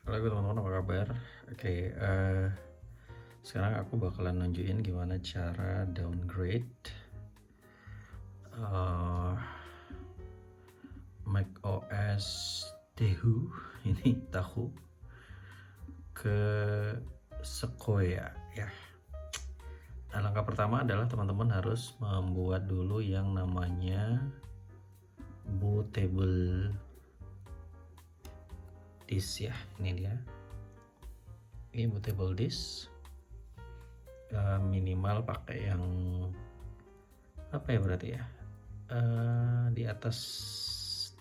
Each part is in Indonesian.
Halo teman-teman, apa kabar? Oke, sekarang aku bakalan nunjukin gimana cara downgrade eh, macOS Tehu ini tahu ke Sequoia ya. Nah, langkah pertama adalah teman-teman harus membuat dulu yang namanya bootable disk ya. Ini dia. Ini bootable disk. Minimal pakai yang apa ya berarti ya, di atas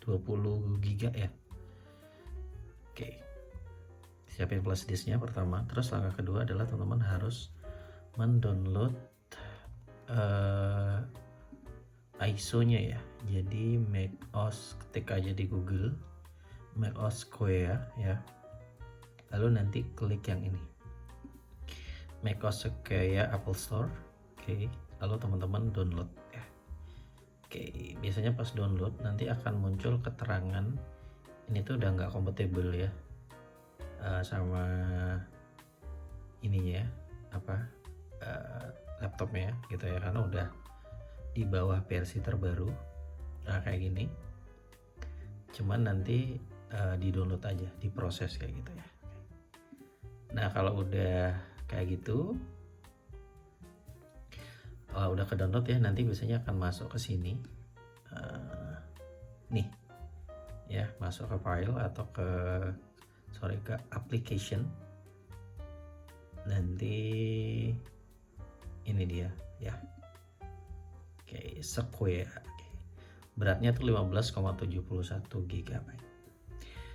20 giga ya. Oke, siapin flash disknya pertama. Terus langkah kedua adalah teman-teman harus mendownload ISO-nya ya. Jadi macOS, ketik aja di Google macOS Sequoia ya, lalu nanti klik yang ini macOS Sequoia Apple Store. Oke, lalu teman-teman download ya. Oke, biasanya pas download nanti akan muncul keterangan ini tuh udah nggak kompatibel ya sama ininya ya, apa laptopnya gitu ya, karena udah di bawah versi terbaru. Nah kayak gini, cuman nanti di download aja, diproses kayak gitu ya. Nah kalau udah kayak gitu, udah ke download ya, nanti biasanya akan masuk ke sini nih ya, masuk ke file atau ke application. Nanti ini dia ya. Oke, Sequoia. Beratnya tuh 15,71 GB.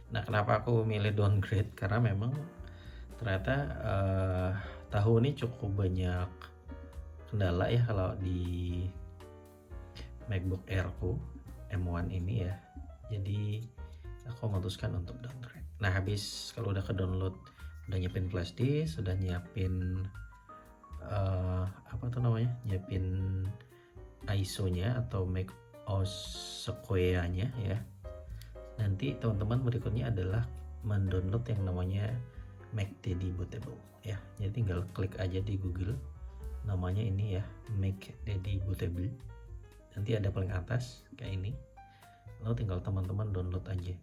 Nah kenapa aku milih downgrade, karena memang ternyata tahu ini cukup banyak kendala ya kalau di MacBook Air ku M1 ini ya. Jadi aku memutuskan untuk downgrade. Nah habis kalau udah ke download, udah nyiapin flash disk, sudah nyiapin apa tuh namanya, nyiapin ISO-nya atau macOS Sequoia-nya ya. Nanti teman-teman berikutnya adalah mendownload yang namanya MacDaddy Bootable ya. Jadi tinggal klik aja di Google namanya ini ya, MacDaddy Bootable. Nanti ada paling atas kayak ini. Lalu tinggal teman-teman download aja.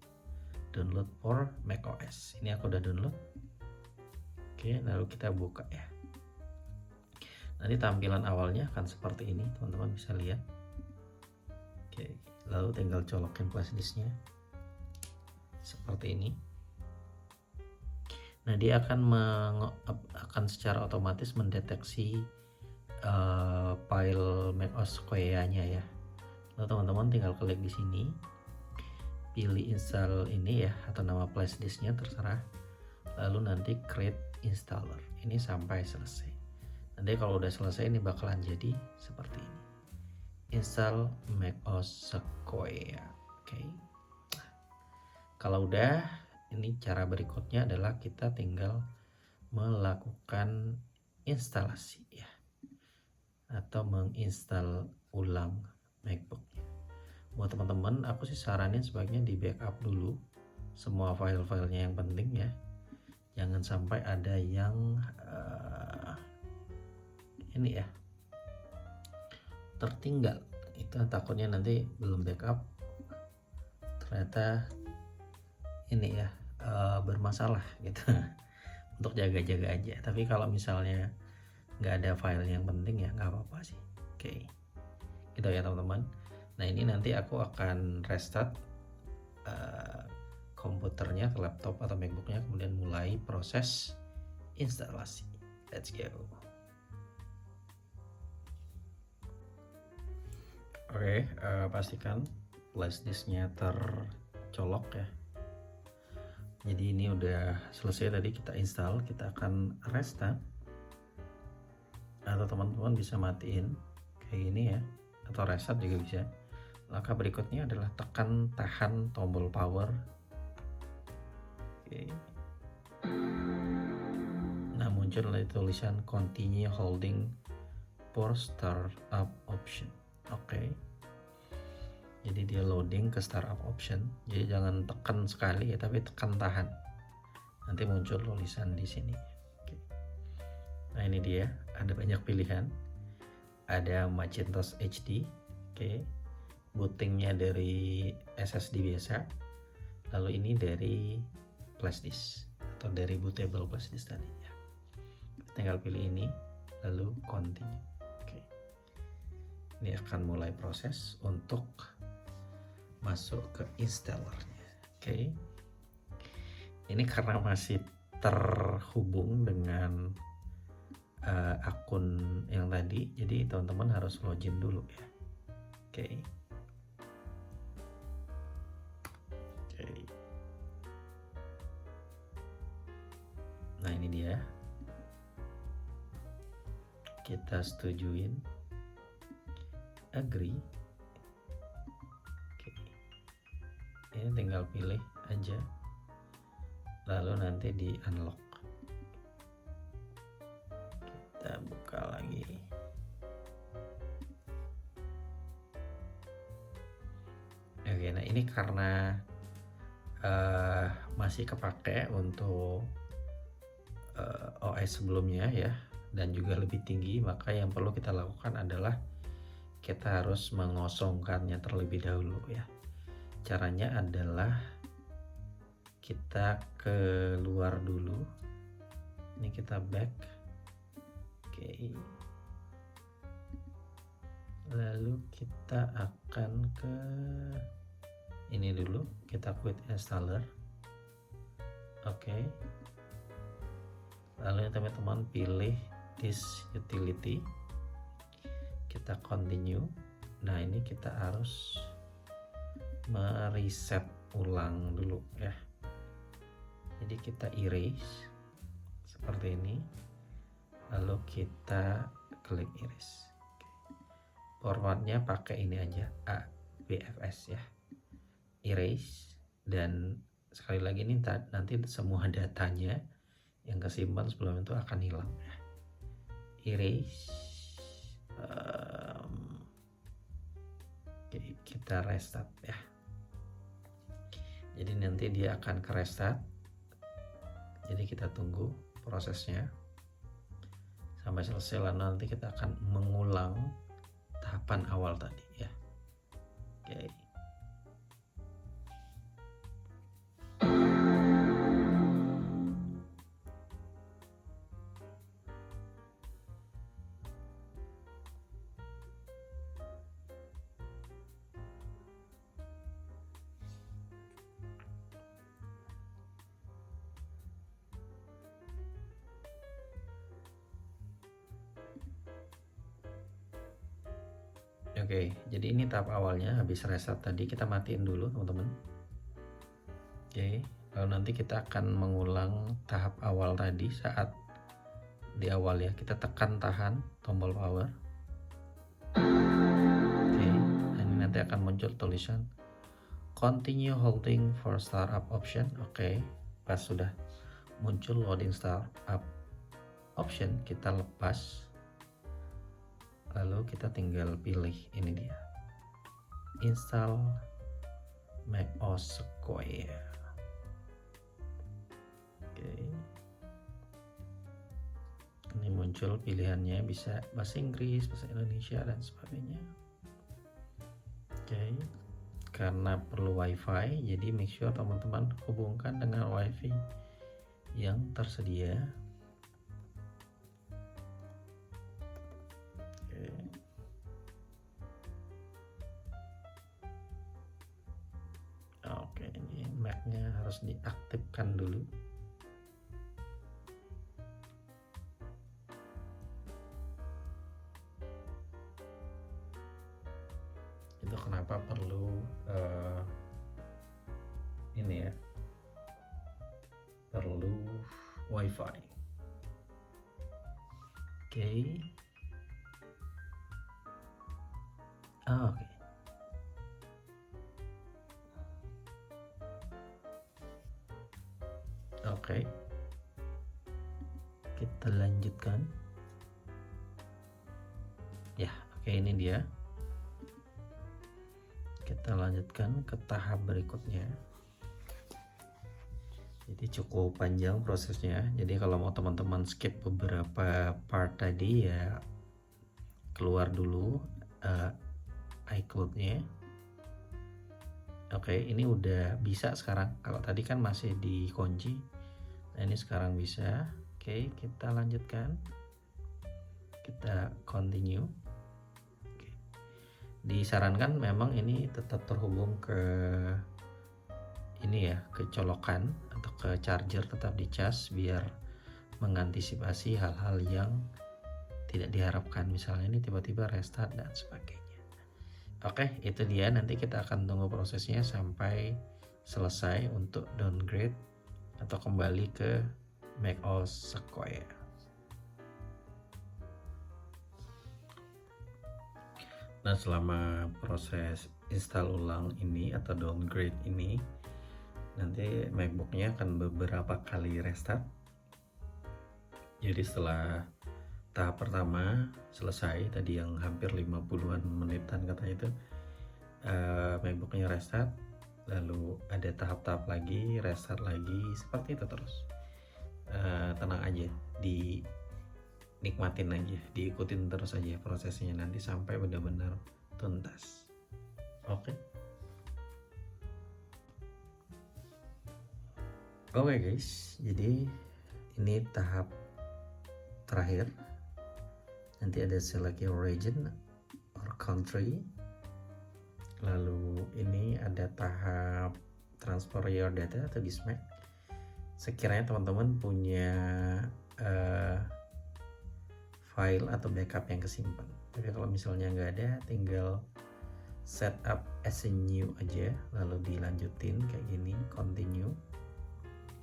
Download for macOS. Ini aku udah download. Oke, lalu kita buka ya. Nanti tampilan awalnya akan seperti ini, teman-teman bisa lihat. Oke, lalu tinggal colokin flash disknya seperti ini. Nah dia akan secara otomatis mendeteksi file macOS Sequoia-nya ya. Lalu teman-teman tinggal klik di sini, pilih install ini ya, atau nama flash disknya terserah. Lalu nanti create installer. Ini sampai selesai. Nanti kalau udah selesai ini bakalan jadi seperti ini. Install macOS Sequoia. Oke. Nah, kalau udah, ini cara berikutnya adalah kita tinggal melakukan instalasi ya, atau menginstal ulang MacBooknya. Buat teman-teman, aku sih saranin sebaiknya di backup dulu semua file-filenya yang penting ya. Jangan sampai ada yang ini ya tertinggal. Itu takutnya nanti belum backup, ternyata ini ya bermasalah gitu. Untuk jaga-jaga aja. Tapi kalau misalnya nggak ada file yang penting ya nggak apa-apa sih. Oke, gitu ya teman-teman. Nah ini nanti aku akan restart komputernya ke laptop atau MacBooknya, kemudian mulai proses instalasi. Let's go. Oke, pastikan flash disknya tercolok ya. Jadi ini udah selesai tadi kita install. Kita akan restart, atau teman-teman bisa matiin kayak gini ya, atau reset juga bisa. Langkah berikutnya adalah tekan tahan tombol power. Oke. Nah muncul tulisan continue holding for startup option. Oke. Jadi dia loading ke startup option. Jadi jangan tekan sekali ya, tapi tekan tahan. nanti muncul tulisan di sini. Oke. Nah ini dia, ada banyak pilihan. Ada Macintosh HD, oke. Bootingnya dari SSD biasa. Lalu ini dari flash disk atau dari bootable flash disk tadi ya. Tinggal pilih ini, lalu continue. Oke. Ini akan mulai proses untuk masuk ke installernya. Oke. Ini karena masih terhubung dengan akun yang tadi, jadi teman-teman harus login dulu ya. Oke. Nah ini dia, kita setujuin, agree. Oke. Ini tinggal pilih aja, lalu nanti di unlock. Kita buka lagi. Oke, nah ini karena masih kepake untuk OS sebelumnya ya, dan juga lebih tinggi, maka yang perlu kita lakukan adalah kita harus mengosongkannya terlebih dahulu ya. Caranya adalah kita keluar dulu. Ini kita back. Oke. Lalu kita akan ke ini dulu, kita quit installer. Oke. Lalu teman-teman pilih this utility, kita continue. Nah ini kita harus mereset ulang dulu ya. Jadi kita erase seperti ini, lalu kita klik erase. Formatnya pakai ini aja, ABFS ya, erase. Dan sekali lagi ini nanti semua datanya yang kesimpan sebelum itu akan hilang. Erase. Oke, kita restart ya. Jadi nanti dia akan ke restart. Jadi kita tunggu prosesnya sampai selesai, lalu nanti kita akan mengulang tahapan awal tadi ya. Oke. Oke, jadi ini tahap awalnya. Habis reset tadi kita matiin dulu teman-teman. Oke, lalu nanti kita akan mengulang tahap awal tadi. Saat di awal ya, kita tekan tahan tombol power. Oke, nah ini nanti akan muncul tulisan continue holding for startup option. Oke, pas sudah muncul loading startup option, kita lepas. Lalu kita tinggal pilih ini dia, install macOS Sequoia. Oke. Ini muncul pilihannya, bisa bahasa Inggris, bahasa Indonesia dan sebagainya. Oke. Karena perlu WiFi, jadi make sure teman-teman hubungkan dengan WiFi yang tersedia. Oke, ini Mac-nya harus diaktifkan dulu. Itu kenapa perlu ini ya, perlu WiFi. Oke. Oke. Oke. Kita lanjutkan. Ya, oke, ini dia. Kita lanjutkan ke tahap berikutnya. Jadi cukup panjang prosesnya. Jadi kalau mau teman-teman skip beberapa part tadi ya, keluar dulu iCloud-nya. Oke, ini udah bisa sekarang. Kalau tadi kan masih dikunci. Nah, ini sekarang bisa. Oke, kita lanjutkan. Kita continue. Oke. Disarankan memang ini tetap terhubung ke ini ya, ke colokan atau ke charger, tetap dicas biar mengantisipasi hal-hal yang tidak diharapkan, misalnya ini tiba-tiba restart dan sebagainya. Oke, itu dia. Nanti kita akan tunggu prosesnya sampai selesai untuk downgrade atau kembali ke macOS Sequoia. Nah, selama proses install ulang ini atau downgrade ini, nanti MacBooknya akan beberapa kali restart. Jadi setelah tahap pertama selesai, tadi yang hampir 50-an menitan katanya itu, MacBooknya restart, lalu ada tahap-tahap lagi, restart lagi, seperti itu terus. Tenang aja, dinikmatin aja, diikutin terus aja prosesnya nanti sampai benar-benar tuntas. Oke. Oke guys, jadi ini tahap terakhir. Nanti ada select your region or country. Lalu ini ada tahap transfer your data atau dismac. Sekiranya teman-teman punya file atau backup yang kesimpan. Tapi kalau misalnya nggak ada, tinggal setup as a new aja, lalu dilanjutin kayak gini, continue.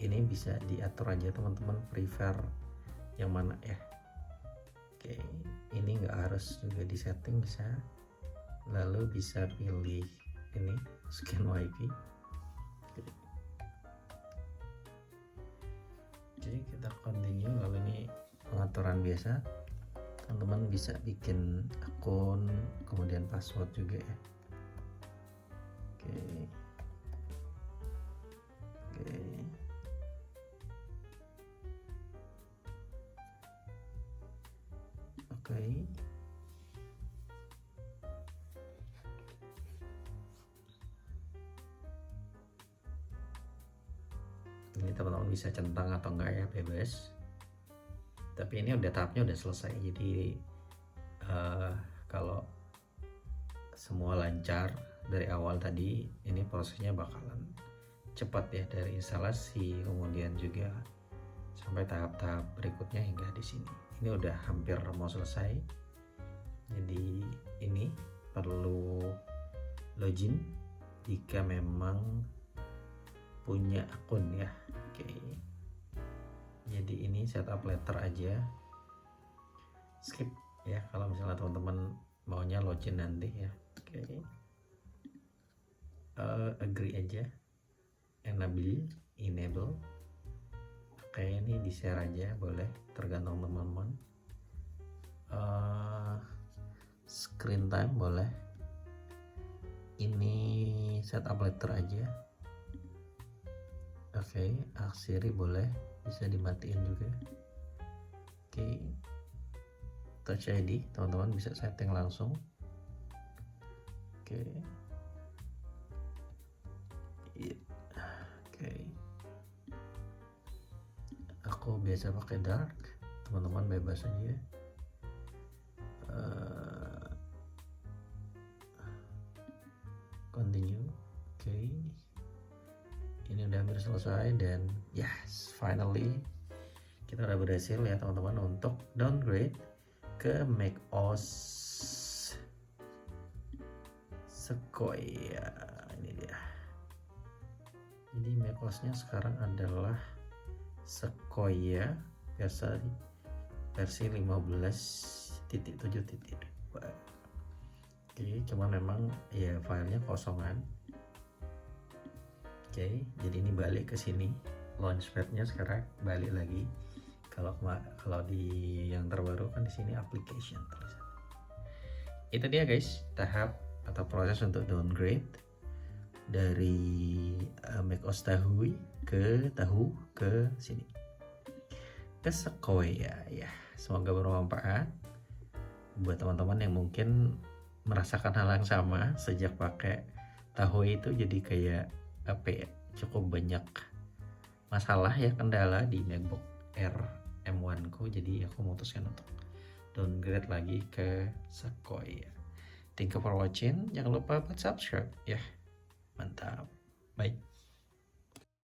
Ini bisa diatur aja teman-teman, prefer yang mana ya. Oke, ini nggak harus juga di setting, bisa. Lalu bisa pilih ini scan WiFi. Oke, kita continue. Lalu ini pengaturan biasa. Teman-teman bisa bikin akun, kemudian password juga ya. Oke. Oke. Oke. Ini teman-teman bisa centang atau enggak ya, bebas. Tapi ini udah tahapnya udah selesai. Jadi kalau semua lancar dari awal tadi, ini prosesnya bakalan cepat ya, dari instalasi kemudian juga sampai tahap-tahap berikutnya hingga di sini. Ini udah hampir mau selesai. Jadi ini perlu login jika memang punya akun ya. Oke. Jadi ini setup letter aja, skip ya kalau misalnya teman-teman maunya login nanti ya. Oke. Agree aja, enable. Oke, ini di share aja boleh, tergantung teman-teman. Screen time boleh, ini setup letter aja. Oke, Siri boleh, bisa dimatiin juga. Oke, Touch ID teman-teman bisa setting langsung. Oke. Oke. Aku biasa pakai dark, teman-teman bebas aja. Continue. Oke. Ini udah hampir selesai dan yes, finally kita udah berhasil ya teman-teman untuk downgrade ke macOS Sequoia. Ini dia. Jadi macOS-nya sekarang adalah Sequoia versi 15.7.2. Oke, cuman memang ya filenya kosongan. Oke, jadi ini balik ke sini, launchpad-nya sekarang balik lagi. Kalau di yang terbaru kan di sini application tulisan. Itu dia guys, tahap atau proses untuk downgrade dari macOS Tahui ke tahu ke sini ke Sequoia ya. Semoga bermanfaat buat teman-teman yang mungkin merasakan hal yang sama sejak pakai tahu itu, jadi kayak apa ya, cukup banyak masalah ya, kendala di MacBook Air M1 ku, jadi aku memutuskan untuk downgrade lagi ke Sequoia. Thank you for watching, jangan lupa buat subscribe ya. Mantap, bye.